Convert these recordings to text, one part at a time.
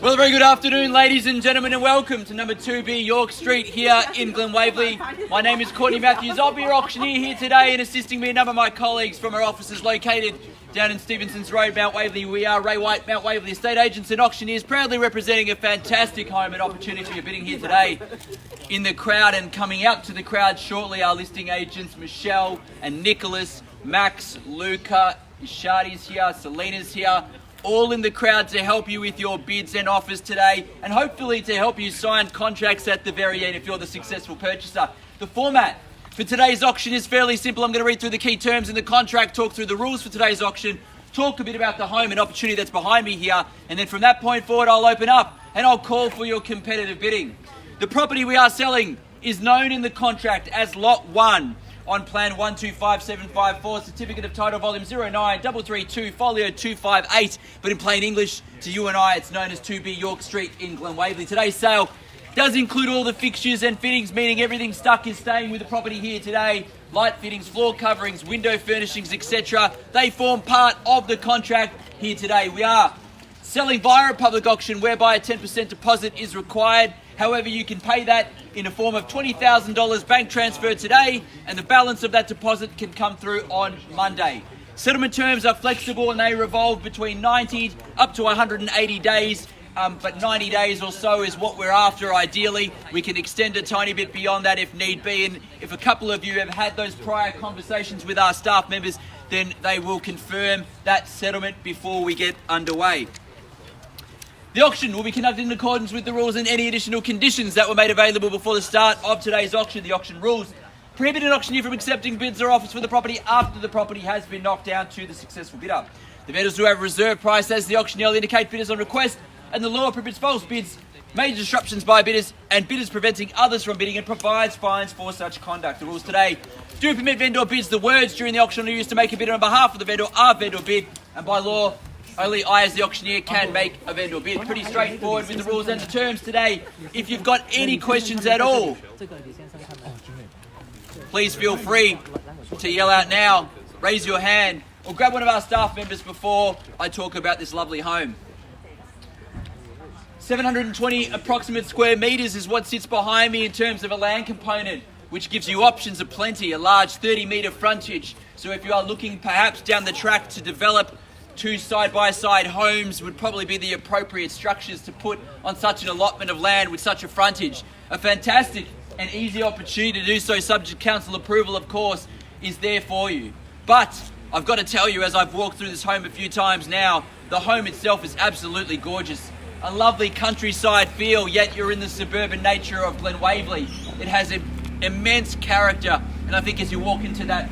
Well, a very good afternoon, ladies and gentlemen, and welcome to number 2B York Street here in Glen Waverley. My name is Courtney Matthews. I'll be your auctioneer here today, and assisting me a number of my colleagues from our offices located down in Stevenson's Road, Mount Waverley. We are Ray White, Mount Waverley estate agents and auctioneers, proudly representing a fantastic home and opportunity of bidding here today. In the crowd and coming out to the crowd shortly, our listing agents Michelle and Nicholas, Max, Luca, Ishadi's here, Selena's here, all in the crowd to help you with your bids and offers today, and hopefully to help you sign contracts at the very end if you're the successful purchaser. The format for today's auction is fairly simple. I'm going to read through the key terms in the contract, talk through the rules for today's auction, talk a bit about the home and opportunity that's behind me here, and then from that point forward I'll open up and I'll call for your competitive bidding. The property we are selling is known in the contract as Lot 1 on Plan 125754, Certificate of Title Volume 09332, Folio 258, but in plain English to you and I it's known as 2B York Street in Glen Waverley. Today's sale does include all the fixtures and fittings, meaning everything stuck is staying with the property here today. Light fittings, floor coverings, window furnishings, etc. They form part of the contract here today. We are selling via a public auction whereby a 10% deposit is required. However, you can pay that in a form of $20,000 bank transfer today, and the balance of that deposit can come through on Monday. Settlement terms are flexible and they revolve between 90 up to 180 days, but 90 days or so is what we're after ideally. We can extend a tiny bit beyond that if need be, and if a couple of you have had those prior conversations with our staff members, then they will confirm that settlement before we get underway. The auction will be conducted in accordance with the rules and any additional conditions that were made available before the start of today's auction. The auction rules prohibit an auctioneer from accepting bids or offers for the property after the property has been knocked down to the successful bidder. The vendors who have a reserve price as the auctioneer will indicate bidders on request, and the law prohibits false bids, major disruptions by bidders, and bidders preventing others from bidding, and provides fines for such conduct. The rules today do permit vendor bids. The words during the auction are used to make a bid on behalf of the vendor are vendor bid, and by law only I as the auctioneer can make a vendor bid. Pretty straightforward with the rules and the terms today. If you've got any questions at all, please feel free to yell out now, raise your hand, or grab one of our staff members before I talk about this lovely home. 720 approximate square metres is what sits behind me in terms of a land component, which gives you options aplenty, a large 30-metre frontage. So if you are looking perhaps down the track to develop two side-by-side homes, would probably be the appropriate structures to put on such an allotment of land with such a frontage. A fantastic and easy opportunity to do so, subject to council approval, of course, is there for you. But I've got to tell you, as I've walked through this home a few times now, the home itself is absolutely gorgeous. A lovely countryside feel, yet you're in the suburban nature of Glen Waverley. It has an immense character, and I think as you walk into that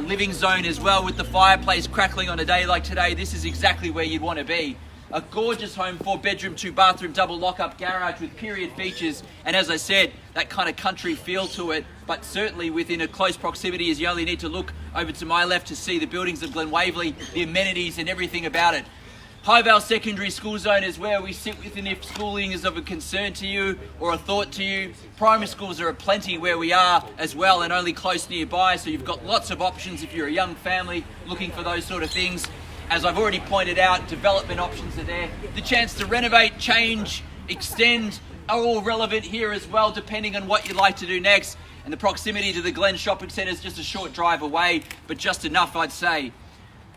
living zone as well, with the fireplace crackling on a day like today, this is exactly where you'd want to be. A gorgeous home, 4-bedroom, 2-bathroom, double lock-up garage with period features, and as I said, that kind of country feel to it, but certainly within a close proximity, as you only need to look over to my left to see the buildings of Glen Waverley, the amenities and everything about it. Highvale Secondary School Zone is where we sit within if schooling is of a concern to you or a thought to you. Primary schools are aplenty where we are as well, and only close nearby, so you've got lots of options if you're a young family looking for those sort of things. As I've already pointed out, development options are there. The chance to renovate, change, extend are all relevant here as well, depending on what you'd like to do next. And the proximity to the Glen Shopping Centre is just a short drive away, but just enough, I'd say.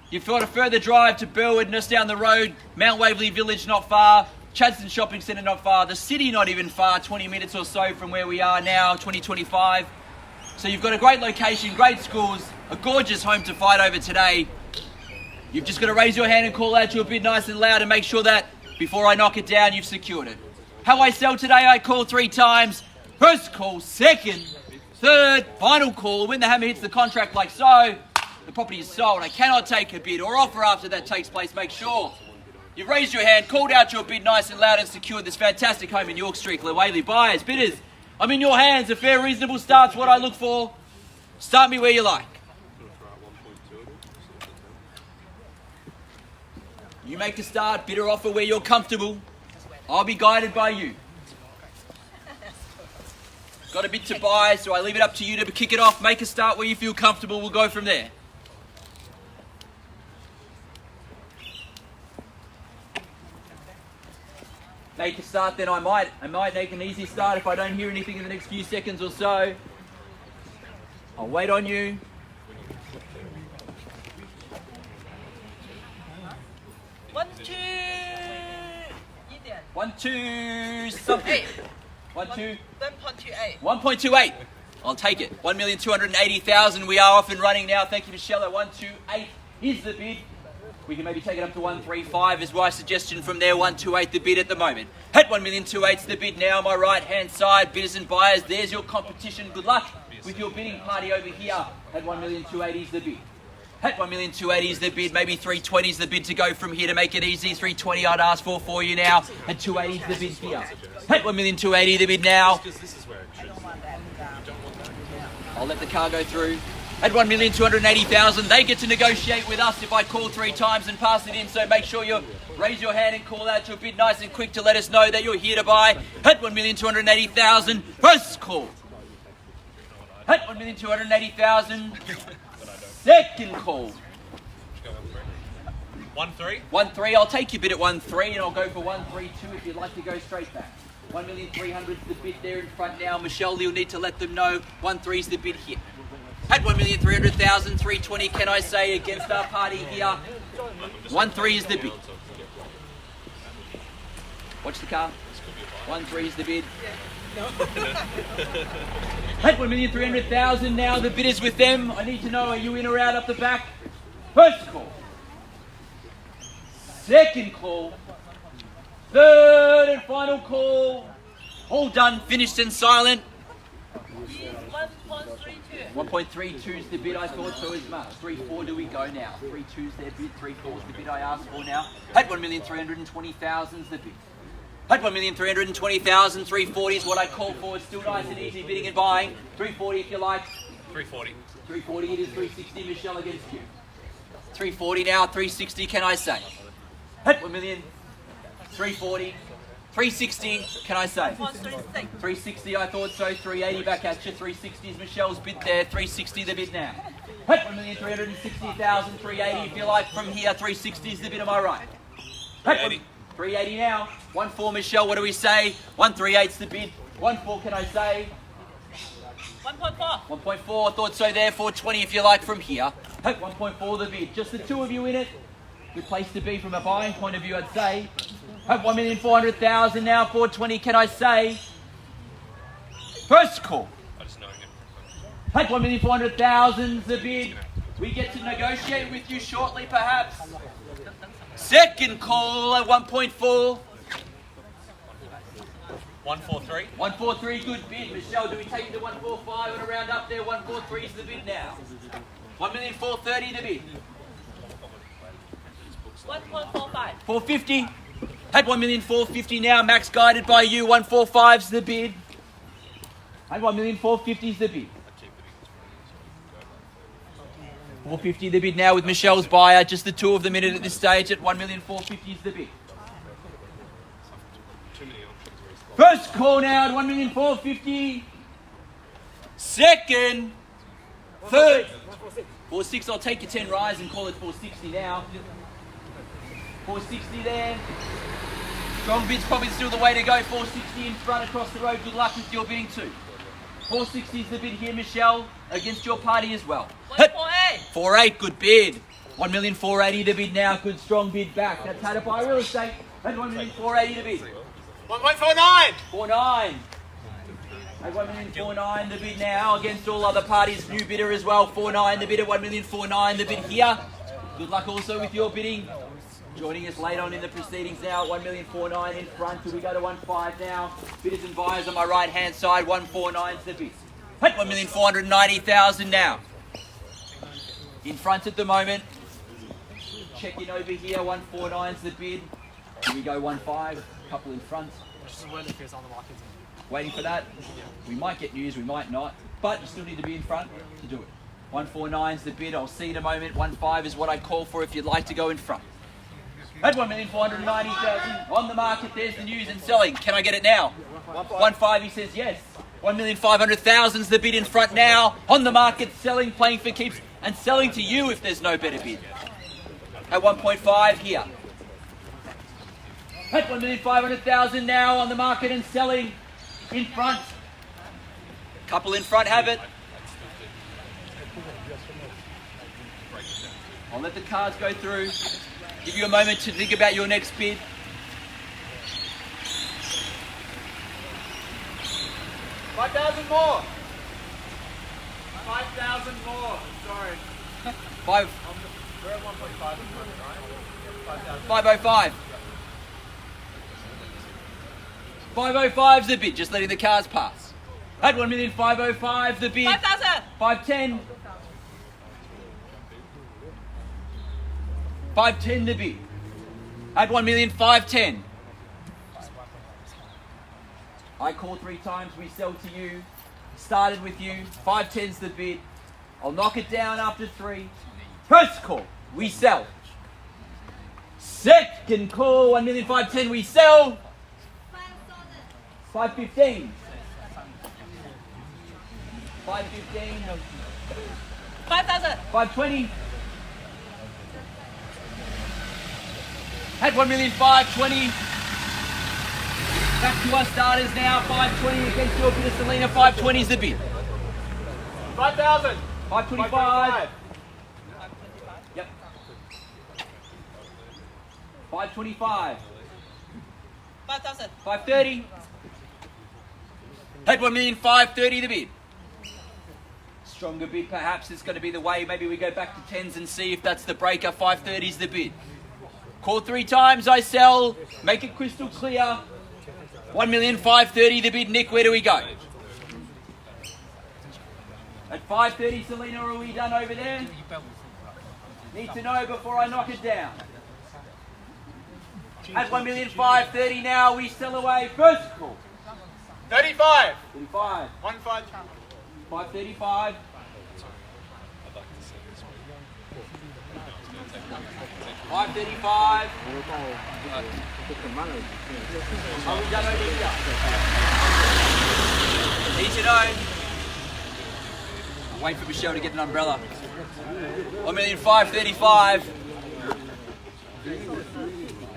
You've got a further drive to Burwood, just down the road, Mount Waverley Village not far, Chadstone Shopping Centre not far, the city not even far, 20 minutes or so from where we are now, 2025. So you've got a great location, great schools, a gorgeous home to fight over today. You've just got to raise your hand and call out your bid nice and loud and make sure that Before I knock it down, you've secured it. How I sell today, I call 3 times. First call, second, third, final call. When the hammer hits the contract like so, the property is sold. I cannot take a bid or offer after that takes place. Make sure you've raised your hand, called out your bid nice and loud, and secured this fantastic home in York Street. Glen Waverley. Buyers, bidders, I'm in your hands. A fair, reasonable start's what I look for. Start me where you like. You make a start, bid or offer where you're comfortable. I'll be guided by you. Got a bit to buy, so I leave it up to you to kick it off. Make a start where you feel comfortable. We'll go from there. Make a start, then I might make an easy start if I don't hear anything in the next few seconds or so. I'll wait on you. One, two, something. 1.28. 1.28. I'll take it. 1,280,000. We are off and running now. Thank you, Michelle. 128 is the bid. We can maybe take it up to 135 is my suggestion from there. 128 the bid at the moment. At 1,280,000 is the bid now. My right hand side, bidders and buyers. There's your competition. Good luck with your bidding party over here. At 1,280,000 is the bid. At 1,280,000 is the bid. Maybe 320 is the bid to go from here to make it easy. 320 I'd ask for you now. At 280 is the bid here. At 1,280,000 the bid now. I'll let the car go through. At 1,280,000, they get to negotiate with us if I call 3 times and pass it in. So make sure you raise your hand and call out your bid nice and quick to let us know that you're here to buy. At 1,280,000, first call. At 1,280,000, second call. 1-3. 1-3. I'll take your bid at 1-3 and I'll go for 1-3-2 if you'd like to go straight back. 1,300,000 is the bid there in front now. Michelle, you'll need to let them know 1-3 is the bid here. At 1,300,000, 320 can I say against our party here. 1-3 is the bid. Watch the car. 1-3 is the bid. At 1,300,000 now, the bid is with them. I need to know, are you in or out up the back? First call. Second call. Third and final call. All done, finished and silent. 1.32 is the bid, I thought so as much. 3-4 do we go now. 3-2's their bid, 3-4's the bid I asked for now. At 1,320,000 is the bid. At 1,320,000, 340 is what I call for. It's still nice and easy bidding and buying. 340 if you like. 340. 340 it is, 360 Michelle against you. 340 now, 360 can I say. At 1,340,000. 360, can I say? 360, I thought so. 380 back at you. 360 is Michelle's bid there. 360 the bid now. At 1,360,000, 380 if you like from here. 360 is the bid, am I right? 380. 380 now. 1-4 Michelle, what do we say? 138's the bid. 1-4 can I say? 1.4. 1.4, I thought so there. 420 if you like from here. At 1.4 the bid. Just the two of you in it. Good place to be from a buying point of view, I'd say. At 1,400,000 now, 420 can I say? First call. At 1,400,000 the bid. We get to negotiate with you shortly perhaps. Second call at 1.4. 143. 143, good bid. Michelle, do we take it to 145 and around up there? 143 is the bid now. 1,430,000 the bid. 1.45. 450. At 1,450,000 now, max guided by you. 145's the bid. At 1,450,000's the bid. 450 the bid now with Michelle's buyer. Just the two of them in it at this stage. At 1,450,000's the bid. First call now at 1,450,000. Second. Third. 460. I'll take your 10 rise and call it 460 now. 460 there. Strong bid's probably still the way to go. 460 in front across the road. Good luck with your bidding too. 460 is the bid here, Michelle, against your party as well. 148. 48, good bid. 1,480,000 the bid now. Good strong bid back. That's how to buy real estate. At 1,480,000 the bid. 1.49. 49. At 1,490,000 the bid now against all other parties. New bidder as well. 49 the bid at 1,490,000 the bid here. Good luck also with your bidding. Joining us late on in the proceedings now, 1,049,000 in front. Till we go to 1.5 now. Bidders and buyers on my right hand side, 149's the bid. At 1,490,000 now. In front at the moment. Checking over here, 149's the bid. Here we go, 1.5, couple in front. Waiting for that. We might get news, we might not, but you still need to be in front to do it. 149's the bid, I'll see in a moment. 1.5 is what I call for if you'd like to go in front. At 1,490,000 on the market, there's the news and selling. Can I get it now? 1.5, he says yes. 1,500,000's the bid in front now. On the market, selling, playing for keeps, and selling to you if there's no better bid. At 1.5 here. At 1,500,000 now on the market and selling in front. Couple in front have it. I'll let the cards go through. Give you a moment to think about your next bid. $5,000 more. 5,000 more. Sorry. Five. We're at 1.5 right? 505. 505's the bid, just letting the cars pass. At 1,505,000 the bid. 5,000. 510. 510 the bid. At 1,510,000. I call 3 times, we sell to you. Started with you. 510's the bid. I'll knock it down after 3. First call, we sell. Second call, 1,510,000 we sell. 515. 515. 5,000. 520. At 1,520,000. Back to our starters now. 520 against your bidder, Selena. 520 is the bid. 5,000. 525. Yep. 525. 5,000. 530. At 1,530,000 the bid. Stronger bid perhaps is going to be the way. Maybe we go back to 10s and see if that's the breaker. 530 is the bid. Call 3 times, I sell. Make it crystal clear. 1,530,000 the bid. Nick, where do we go? At 530, Selena, are we done over there? Need to know before I knock it down. At 1,530,000 now, we sell away. First call. 35. 35. 1.5. 535. 535. Are we done over here? Need to know. I'll wait for Michelle to get an umbrella. 1,535,000.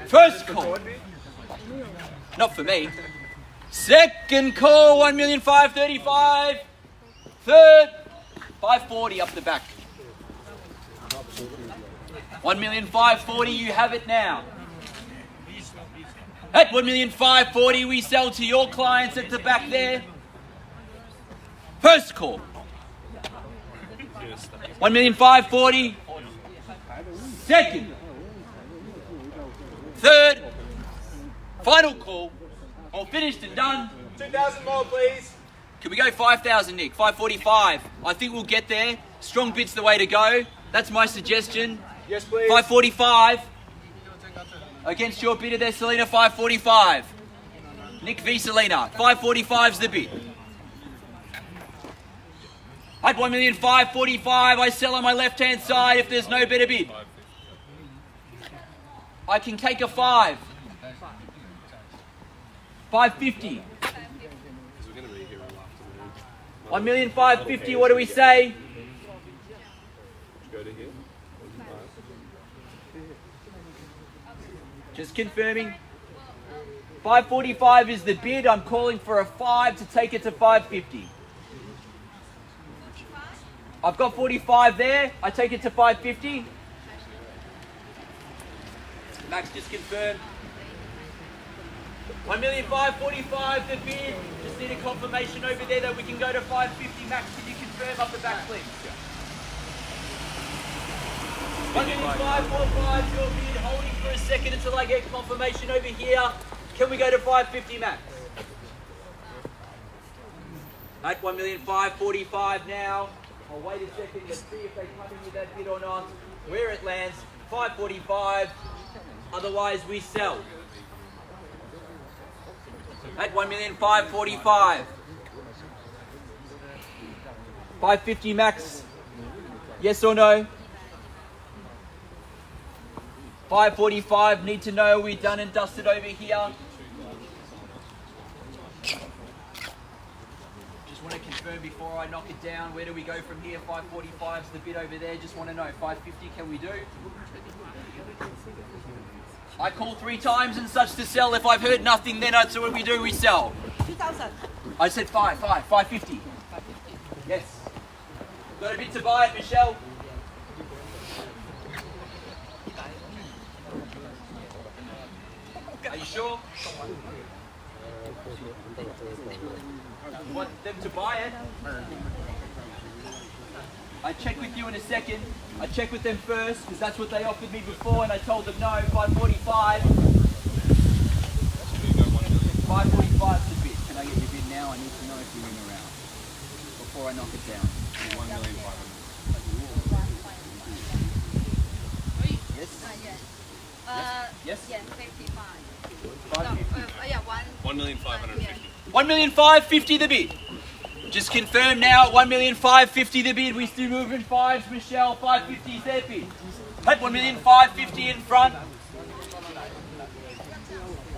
First call. Not for me. Second call, 1,535,000. Third, 540 up the back. 1,540,000, you have it now. At 1,540,000, we sell to your clients at the back there. First call. 1,540,000. Second. Third. Final call. All finished and done. 2,000 more, please. Can we go 5,000, Nick? 545. I think we'll get there. Strong bid's the way to go. That's my suggestion. Yes, please. 545. Against your bidder there, Selena, 545. Nick v Selena, 545's the bid. At 1,545,000, I sell on my left-hand side if there's no better bid. I can take a 5. 550. 1,550,000, what do we say? Just confirming. 545 is the bid. I'm calling for a 5 to take it to 550. I've got 45 there. I take it to 550. Max, just confirm. 1,545,000 the bid. Just need a confirmation over there that we can go to 550. Max, can you confirm up the back, please? 1,545, your bid. Holding for a second until I get confirmation over here. Can we go to 550 max? At 1,545 now. I'll wait a second to see if they come in with that bid or not. Where it lands, 545. Otherwise, we sell. At 1,545. 550 max. Yes or no? 545. Need to know we're done and dusted over here. Just want to confirm before I knock it down. Where do we go from here? 545 is the bid over there. Just want to know. 550 can we do? I call 3 times and such to sell. If I've heard nothing, then that's what we do. We sell. 2,000. I said 550. Yes. Got a bit to buy it, Michelle. Are you sure? You want them to buy it? I check with you in a second. I check with them first because that's what they offered me before, and I told them no. 545. 545 is the bid. Can I get your bid now? I need to know if you're in around before I knock it down. 1,500,000. Yes. Yes. Yes, 55. 550. Yeah, 1,550,000. 1,550,000 the bid. Just confirm now at 1,550,000 the bid. We still moving fives, Michelle. 550 is their bid. At 1,550,000 in front.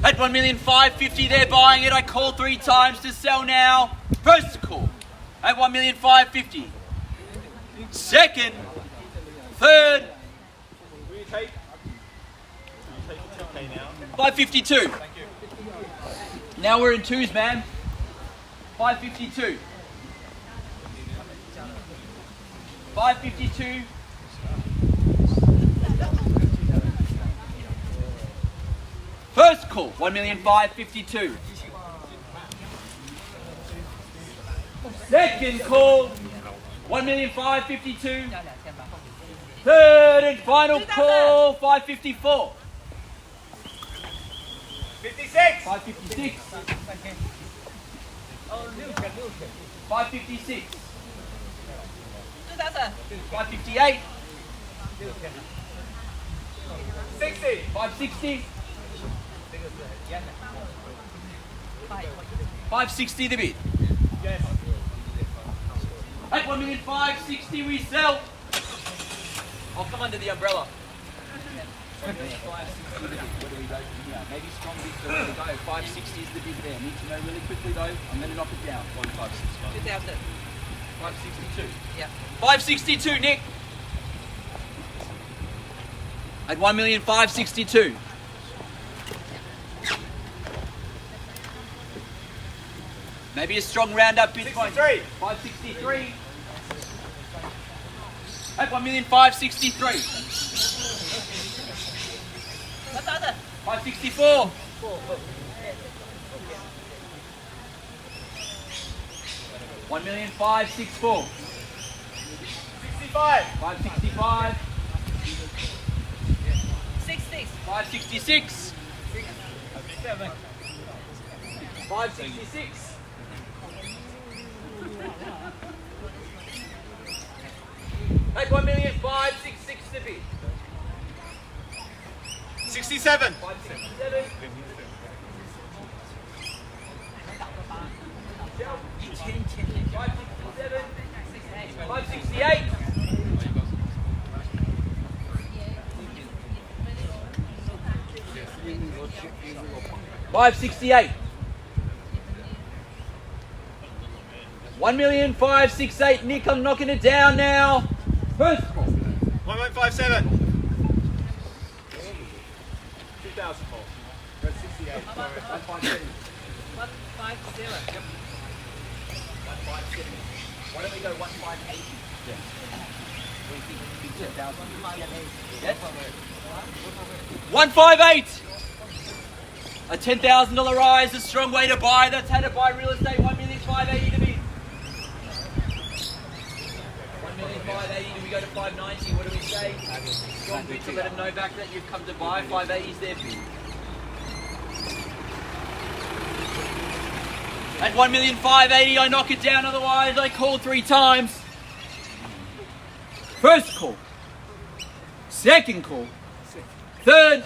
At 1,550,000 they're buying it. I call 3 times to sell now. First call at 1,550,000. Second, third. Will you take 10K now? 552. Thank you. Now we're in twos, man. 552. 552. First call, 1,552,000. Second call, 1,552,000. Third and final call, 554. 56. 556. 556. 2,000. 558. 60. 560. 560 the bid. Yes. At 1,560,000 we sell. I'll come under the umbrella. 1,560,000 the bid. Where do we go from here? Maybe strong bid, so where do we go? 560 is the bid there. Need to know really quickly though. I'm going to knock it down. 1,565. 2,000. 562. Yeah. 562, Nick. At 1,562,000. Maybe a strong round-up bid. 63. 563. At 1,563,000. 1,000. 564. 1,564,000. 65. 565. 66. 566. 566. At 1,566,000 to bid. 67. 567. 567. 568. 568. 1,568,000. Nick, I'm knocking it down now. First call. 1,57. 2,000 more. We're at 68. Sorry. 157. 150. Yep. 157. Why don't we go 1,580? Yeah. What do you think? Big 10,000. Yes? 158. A $10,000 rise, a strong way to buy. That's how to buy real estate. 1,580,000 to bid. 1,580,000. Do we go to 590? What do we say strong bid to let them know back that you've come to buy. 580's their bid. At 1,580,000, I knock it down, otherwise I call 3 times. First call. Second call. Third.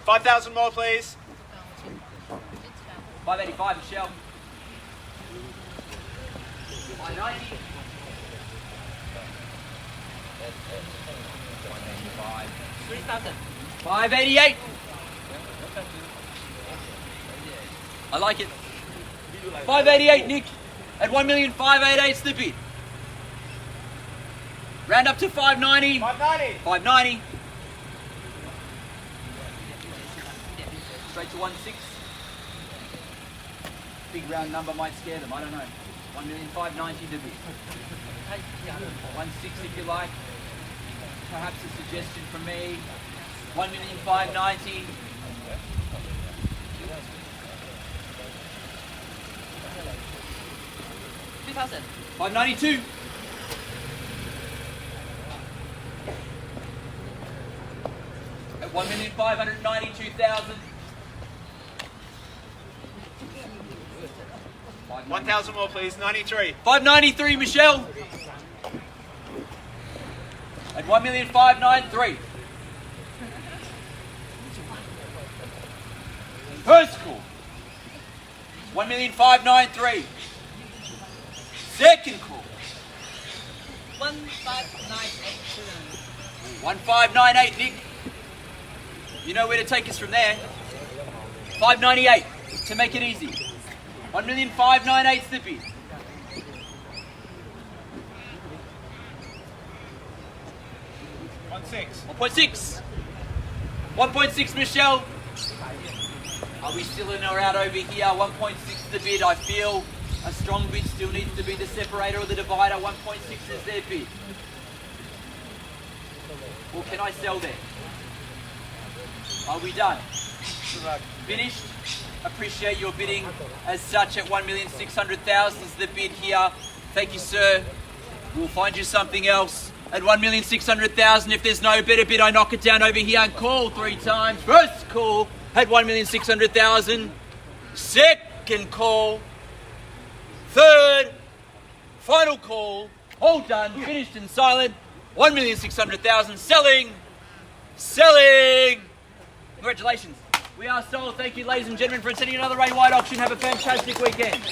5,000 more, please. 585, Michelle. 590. 3,000. 588. I like it. 588, Nick. At 1,588,000's the bid. Round up to 590. 590. 590. Straight to 16. Big round number might scare them, I don't know. 1,590,000 to bid. 16 if you like. Perhaps a suggestion from me. 1,590,000. 3,000. 592. At 1,592,000. 1,000 more, please. 93. 593, Michelle. At 1,593,000. First call. 1,593,000. Second call. 1,598. 1,598, Nick. You know where to take us from there. 598 to make it easy. 1,598,000's the bid. 1.6. 1.6, Michelle. Are we still in or out over here? 1.6 the bid. I feel a strong bid still needs to be the separator or the divider. 1.6 is their bid. Or can I sell there? Are we done? Finished? Appreciate your bidding as such at 1,600,000 is the bid here. Thank you, sir. We'll find you something else. At 1,600,000, if there's no better bid, I knock it down over here and call 3 times. First call at 1,600,000. Second call. Third. Final call. All done, finished and silent. 1,600,000. Selling. Selling. Congratulations. We are sold. Thank you, ladies and gentlemen, for attending another Ray White auction. Have a fantastic weekend.